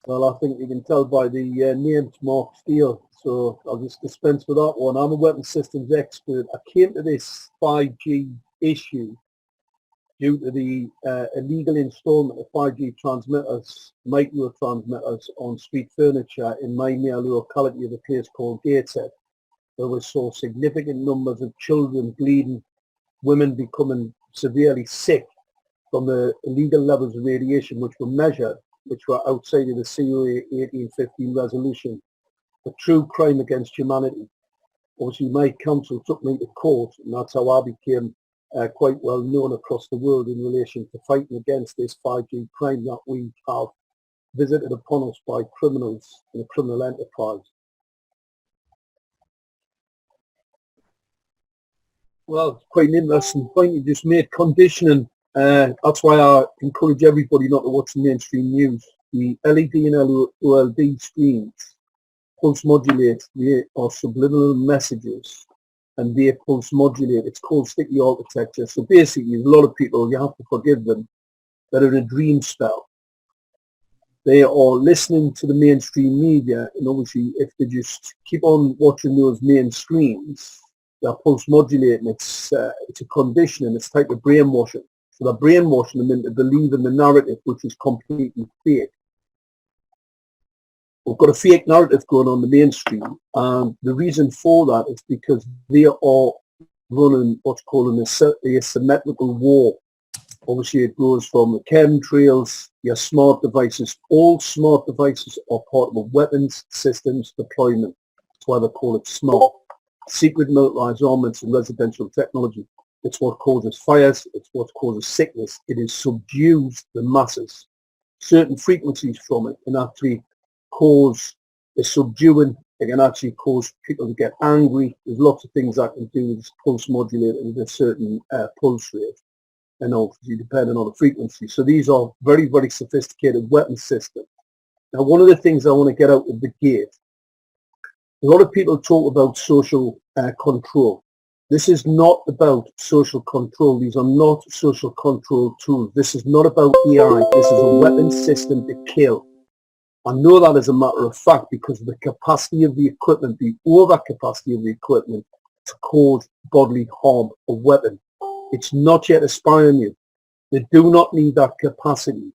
Well, I think you can tell by the name Mark STEELE, so I'll just dispense with that one. I'm a weapon systems expert. I came to this 5G issue due to the illegal installment of 5G transmitters, micro transmitters on street furniture in my near locality of a place called Gateshead. There we saw significant numbers of children bleeding, women becoming severely sick from the illegal levels of radiation which were measured, which were outside of the COA 1815 resolution, a true crime against humanity. Obviously, my counsel took me to court, and that's how I became quite well known across the world in relation to fighting against this 5G crime that we have visited upon us by criminals in a criminal enterprise. Well, quite an interesting point you just made. Conditioning. That's why I encourage everybody not to watch the mainstream news. The LED and OLED screens pulse modulate. They are subliminal messages, and they pulse modulate. It's called sticky architecture. So basically, a lot of people, you have to forgive them, that are in a dream spell. They are listening to the mainstream media, and obviously, if they just keep on watching those mainstreams, they're pulse modulating. It's a conditioning. It's type of brainwashing. So they're brainwashing them into believing the narrative, which is completely fake. We've got a fake narrative going on in the mainstream, and the reason for that is because they are running what's called an asymmetrical war. Obviously, it goes from the chemtrails, your smart devices. All smart devices are part of a weapons systems deployment. That's why they call it smart. Secret militarized armaments and residential technology. It's what causes fires. It's what causes sickness. It subdues the masses. Certain frequencies from it can actually cause a subduing. It can actually cause people to get angry. There's lots of things that can do with pulse modulating with a certain pulse rate, and obviously depending on the frequency. So these are very, very sophisticated weapon systems. Now, one of the things I want to get out of the gate, a lot of people talk about social control. This is not about social control. These are not social control tools. This is not about AI. This is a weapon system to kill. I know that as a matter of fact because of the capacity of the equipment, the overcapacity of the equipment to cause bodily harm, a weapon. It's not yet a spy on you. They do not need that capacity.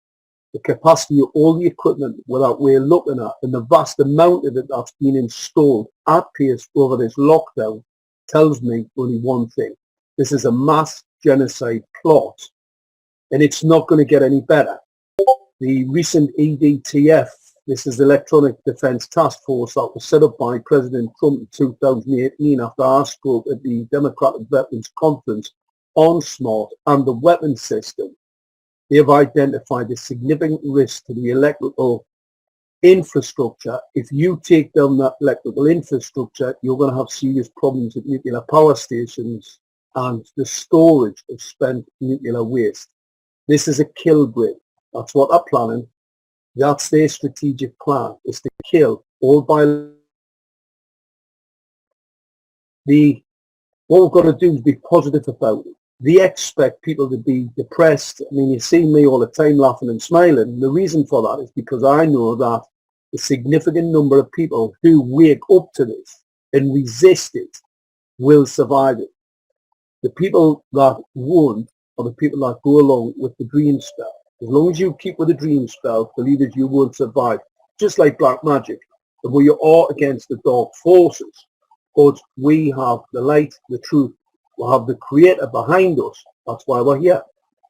The capacity of all the equipment without we're looking at, and the vast amount of it that's been installed at pace over this lockdown tells me only one thing. This is a mass genocide plot, and it's not going to get any better. The recent EDTF, this is the Electronic Defense Task Force that was set up by President Trump in 2018 after I spoke at the Democratic Veterans Conference on SMART and the weapon system. They have identified a significant risk to the electrical infrastructure. If you take down that electrical infrastructure, you're going to have serious problems with nuclear power stations and the storage of spent nuclear waste. This is a kill grid. That's what they're planning. That's their strategic plan, is to kill all by what we've got to do is be positive about it. They expect people to be depressed. I mean, you see me all the time laughing and smiling. The reason for that is because I know that a significant number of people who wake up to this and resist it will survive it. The people that won't are the people that go along with the dream spell. As long as you keep with the dream spell, believers, you won't survive. Just like black magic, where you are against the dark forces, but we have the light, the truth. We have the creator behind us. That's why we're here.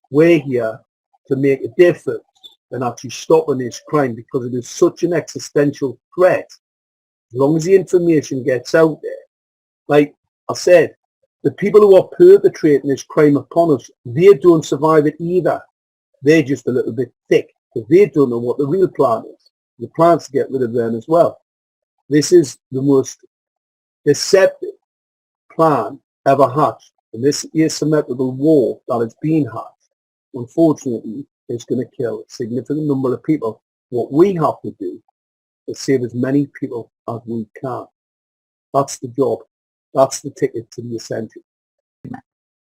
We're here to make a difference and actually stopping this crime because it is such an existential threat. As long as the information gets out there, like I said, the people who are perpetrating this crime upon us, they don't survive it either. They're just a little bit thick because they don't know what the real plan is. The plan is to get rid of them as well. This is the most deceptive plan ever hatched. And this asymmetrical war that has been hatched, unfortunately, is going to kill a significant number of people. What we have to do is save as many people as we can. That's the job. That's the ticket to the ascension.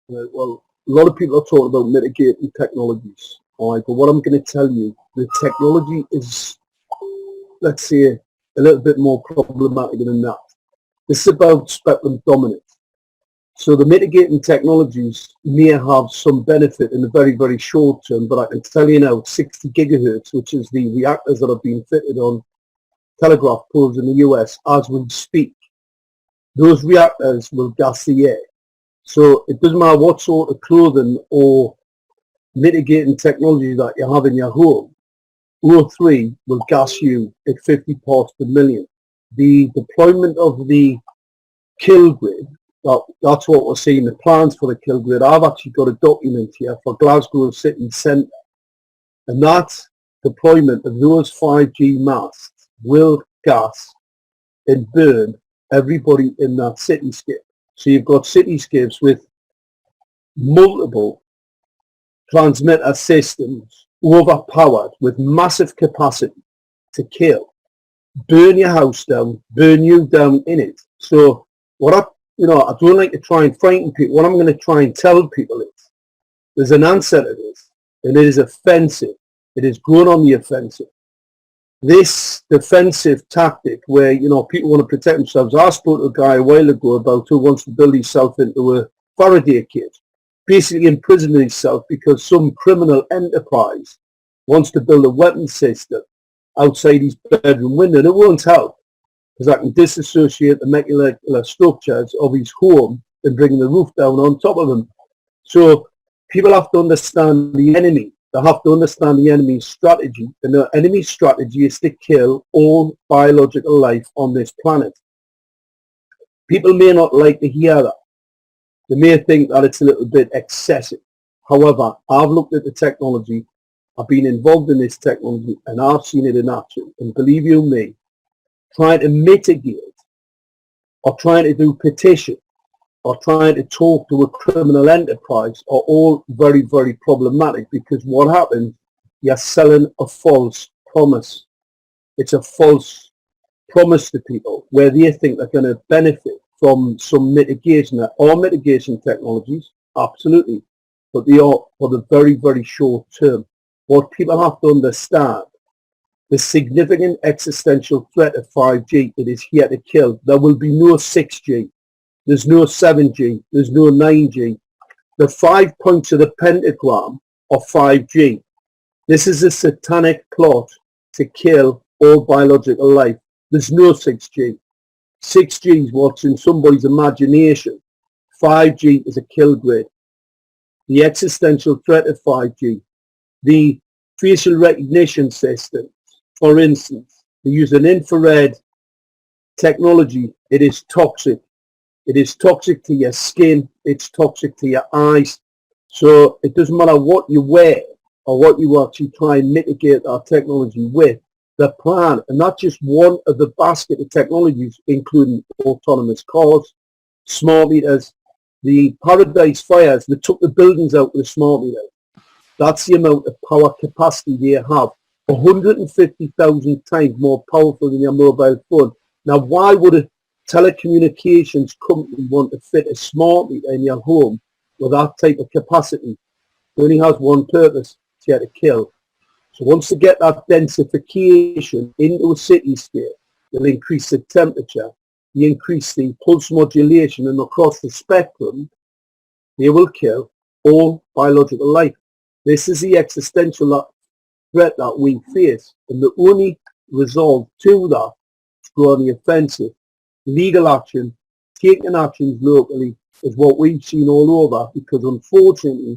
Well, a lot of people are talking about mitigating technologies. All right, but what I'm going to tell you, the technology is let's say, a little bit more problematic than that. This is about spectrum dominance. So the mitigating technologies may have some benefit in the very, very short term, but I can tell you now, 60 gigahertz, which is the reactors that have been fitted on telegraph poles in the US as we speak, those reactors will gas the air. So it doesn't matter what sort of clothing or mitigating technology that you have in your home, O3 will gas you at 50 parts per million. The deployment of the kill grid, that's what we're seeing, the plans for the kill grid. I've actually got a document here for Glasgow City Centre, and that deployment of those 5G masts will gas and burn everybody in that cityscape. So you've got cityscapes with multiple transmitter systems overpowered with massive capacity to kill, burn your house down, burn you down in it. So what I don't like to try and frighten people. What I'm going to try and tell people is there's an answer to this, and it is offensive. It is going on the offensive. This defensive tactic where, people want to protect themselves. I spoke to a guy a while ago about who wants to build himself into a Faraday cage, basically imprisoning himself because some criminal enterprise wants to build a weapon system outside his bedroom window. And it won't help, because I can disassociate the molecular structures of his home and bring the roof down on top of them. So people have to understand the enemy. They have to understand the enemy's strategy. And the enemy's strategy is to kill all biological life on this planet. People may not like to hear that. They may think that it's a little bit excessive. However, I've looked at the technology. I've been involved in this technology, and I've seen it in action. And believe you me, trying to mitigate or trying to do petition or trying to talk to a criminal enterprise are all very, very problematic, because what happens, you're selling a false promise. It's a false promise to people where they think they're going to benefit from some mitigation. There are mitigation technologies, absolutely, but they are for the very, very short term. What people have to understand, the significant existential threat of 5G, it is here to kill. There will be no 6G. There's no 7G. There's no 9G. The 5 points of the pentagram are 5G. This is a satanic plot to kill all biological life. There's no 6G. 6G is what's in somebody's imagination. 5G is a kill grid. The existential threat of 5G, the facial recognition system, for instance, they use an infrared technology. It is toxic. It is toxic to your skin. It's toxic to your eyes. So it doesn't matter what you wear or what you actually try and mitigate our technology with. The plan, and not just one of the basket of technologies, including autonomous cars, smart meters, the Paradise fires, they took the buildings out with the smart meters. That's the amount of power capacity they have. 150,000 times more powerful than your mobile phone. Now, why would a telecommunications company want to fit a smart meter in your home with that type of capacity? It only has one purpose, it's to kill. So once they get that densification into a cityscape, they'll increase the temperature, they increase the pulse modulation, and across the spectrum, they will kill all biological life. This is the existential threat that we face, and the only resolve to that is to go on the offensive. Legal action, taking actions locally, is what we've seen all over, because unfortunately,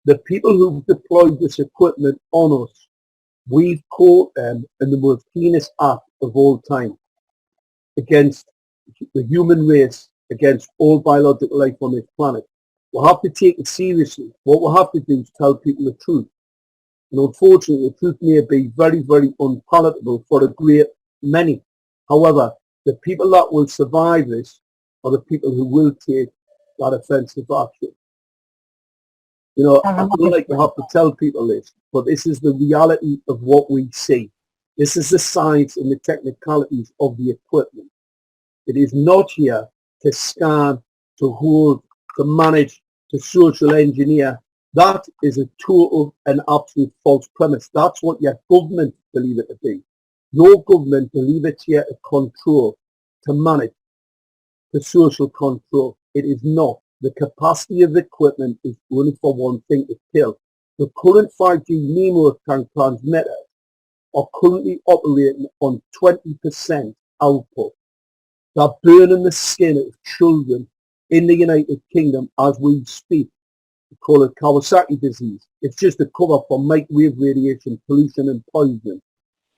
the people who've deployed this equipment on us, we've caught them in the most heinous act of all time against the human race, against all biological life on this planet. We'll have to take it seriously. What we'll have to do is tell people the truth. And unfortunately, the truth may be very, very unpalatable for a great many. However, the people that will survive this are the people who will take that offensive action. I don't like to have to tell people this, but this is the reality of what we see. This is the science and the technicalities of the equipment. It is not here to scan, to hold, to manage, to social engineer. That is a total and absolute false premise. That's what your government believe it to be. Your government believe it's here to control, to manage, to social control. It is not. The capacity of the equipment is only for one thing, to kill. The current 5G MIMO transmitters are currently operating on 20% output. They're burning the skin of children in the United Kingdom as we speak. We call it Kawasaki disease. It's just a cover for microwave radiation pollution and poisoning.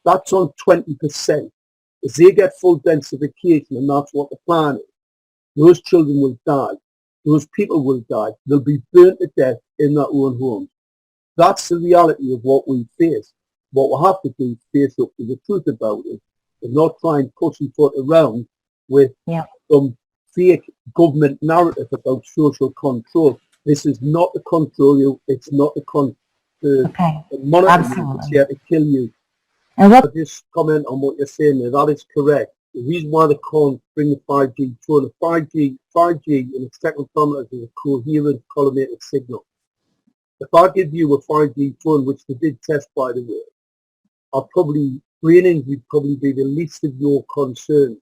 That's on 20%. As they get full densification, and that's what the plan is, those children will die. Those people will die. They'll be burnt to death in their own homes. That's the reality of what we face. What we have to do is face up to the truth about it and not try and pussyfoot around with some fake government narrative about social control. This is not to control you. It's not to monitor you. It's here to kill you. And I'll just comment on what you're saying there. That is correct. The reason why they can't bring the 5G to the 5G in its technical parameters is a coherent collimated signal. If I give you a 5G phone, which they did test by the way, brain injury would probably be the least of your concern.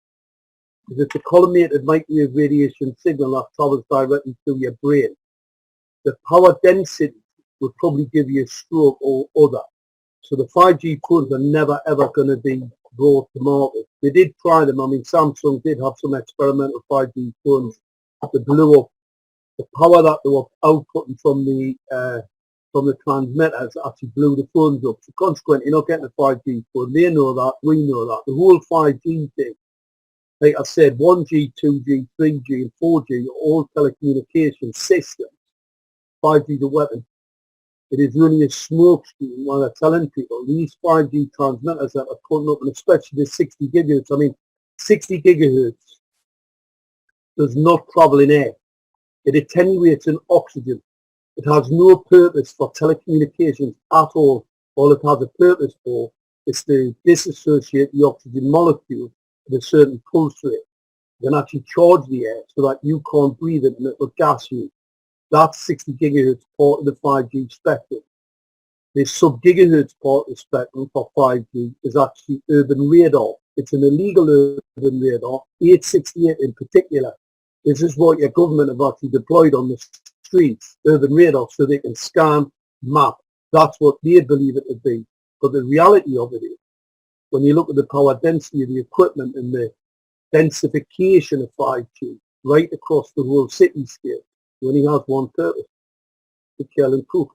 Because it's a collimated microwave radiation signal that travels directly through your brain. The power density would probably give you a stroke or other. So the 5G phones are never ever going to be brought to market. They did try them. I mean, Samsung did have some experimental 5G phones that blew up. The power that they were outputting from the transmitters actually blew the phones up. So consequently, you're not getting a 5G phone. They know that. We know that. The whole 5G thing, like I said, 1G, 2G, 3G, and 4G are all telecommunication systems. 5G is a weapon. It is only a smokescreen while they're telling people these 5G transmitters that are putting up, and especially the 60 gigahertz. I mean, 60 gigahertz does not travel in air. It attenuates in oxygen. It has no purpose for telecommunications at all. All it has a purpose for is to disassociate the oxygen molecule with a certain pulse rate. You can actually charge the air so that you can't breathe it and it will gas you. That's 60 gigahertz part of the 5G spectrum. The sub-gigahertz part of the spectrum for 5G is actually urban radar. It's an illegal urban radar, 868 in particular. This is what your government have actually deployed on the streets, urban radar, so they can scan, map. That's what they believe it to be. But the reality of it is, when you look at the power density of the equipment and the densification of 5G right across the whole cityscape, it only has one purpose, to kill and cook.